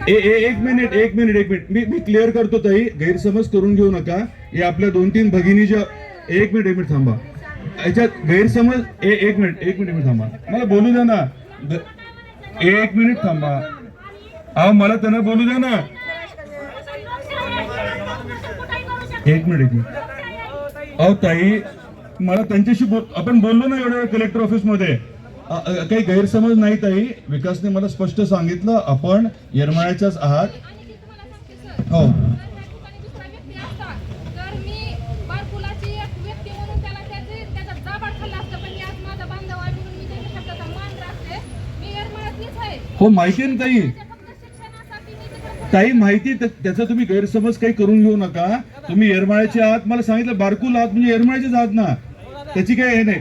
एक मिनिट मी क्लिअर करतो ताई, गैरसमज करून घेऊ नका. हे आपल्या 2-3 भगिनीच्या एक मिनिट थांबा. याच्यात गैरसमज एक मिनिट थांबा, मला बोलू द्या ना. एक मिनिट थांबा. अहो मला त्यांना बोलू द्या ना. एक मिनिट. अहो ताई, मला त्यांच्याशी आपण बोललो ना एवढ्या कलेक्टर ऑफिस मध्ये. काही गैरसमज नाही ताई. विकासने मला स्पष्ट सांगितलं आपण येरमाळ्याच्याच आहात. हो हो माहिती आहे ना ताई. ताई माहिती, त्याचा तुम्ही गैरसमज काही करून घेऊ नका. तुम्ही येरमाळ्याचे आहात, मला सांगितलं बारकुल आहात म्हणजे येरमाळ्याचेच आहात ना, त्याची काही हे नाही.